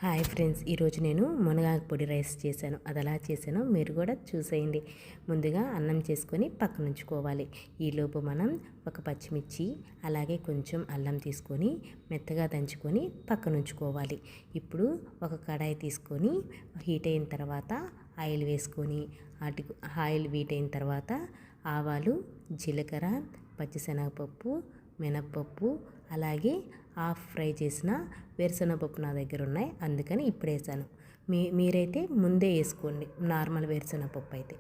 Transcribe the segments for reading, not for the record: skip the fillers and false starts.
Hi friends, ఈరోజు నేను మునగాకు పొడి రైస్ చేశాను. అది ఎలా చేశానో మీరు కూడా చూసేయండి. ముందుగా అన్నం చేసుకొని పక్కన ఉంచుకోవాలి. ఈలోపు మనం ఒక పచ్చిమిర్చి అలాగే కొంచెం అల్లం తీసుకొని మెత్తగా దంచుకొని పక్కన ఉంచుకోవాలి. ఇప్పుడు ఒక కడాయి తీసుకొని హీట్ అయిన తర్వాత ఆయిల్ వేసుకొని ఆయిల్ హీట్ అయిన తర్వాత ఆవాలు, జీలకర్ర, పచ్చిశనగపప్పు, మినప్పప్పు అలాగే హాఫ్ ఫ్రై చేసిన వేరుశనగపప్పు నా దగ్గర ఉన్నాయి, అందుకని ఇప్పుడు వేసాను. మీరైతే ముందే వేసుకోండి. నార్మల్ వేరుశనగపప్పు అయితే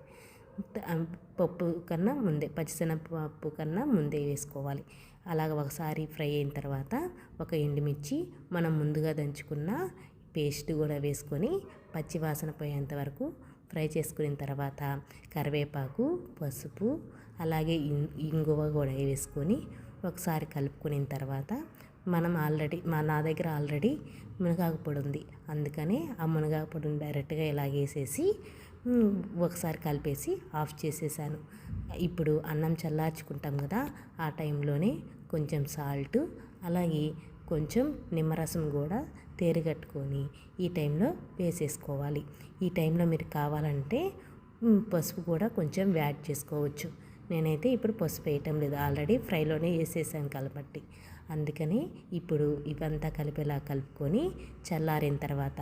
పప్పు కన్నా ముందే, పచ్చిశనగపప్పు కన్నా ముందే వేసుకోవాలి. అలాగ ఒకసారి ఫ్రై అయిన తర్వాత ఒక ఎండుమిర్చి, మనం ముందుగా దంచుకున్న పేస్ట్ కూడా వేసుకొని పచ్చి వాసన పోయేంత వరకు ఫ్రై చేసుకున్న తర్వాత కరివేపాకు, పసుపు అలాగే ఇంగువ కూడా వేసుకొని ఒకసారి కలుపుకున్న తర్వాత మనం నా దగ్గర ఆల్రెడీ మునగాకు పొడి ఉంది, అందుకని ఆ మునగాకు పొడిని డైరెక్ట్గా ఇలాగేసేసి ఒకసారి కలిపేసి ఆఫ్ చేసేసాను. ఇప్పుడు అన్నం చల్లార్చుకుంటాం కదా, ఆ టైంలోనే కొంచెం సాల్ట్ అలాగే కొంచెం నిమ్మరసం కూడా తేరగట్టుకొని ఈ టైంలో వేసేసుకోవాలి. ఈ టైంలో మీరు కావాలంటే పసుపు కూడా కొంచెం యాడ్ చేసుకోవచ్చు. నేనైతే ఇప్పుడు పసుపు వేయటం లేదు, ఆల్రెడీ ఫ్రైలోనే వేసేసాను కాబట్టి. అందుకని ఇప్పుడు ఇవంతా కలిపేలా కలుపుకొని చల్లారిన తర్వాత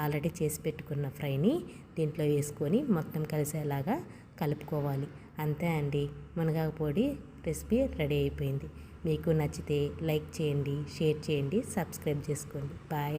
ఆల్రెడీ చేసి పెట్టుకున్న ఫ్రైని దీంట్లో వేసుకొని మొత్తం కలిసేలాగా కలుపుకోవాలి. అంతే అండి, మునగాకు పొడి రెసిపీ రెడీ అయిపోయింది. మీకు నచ్చితే లైక్ చేయండి, షేర్ చేయండి, సబ్స్క్రైబ్ చేసుకోండి. బాయ్.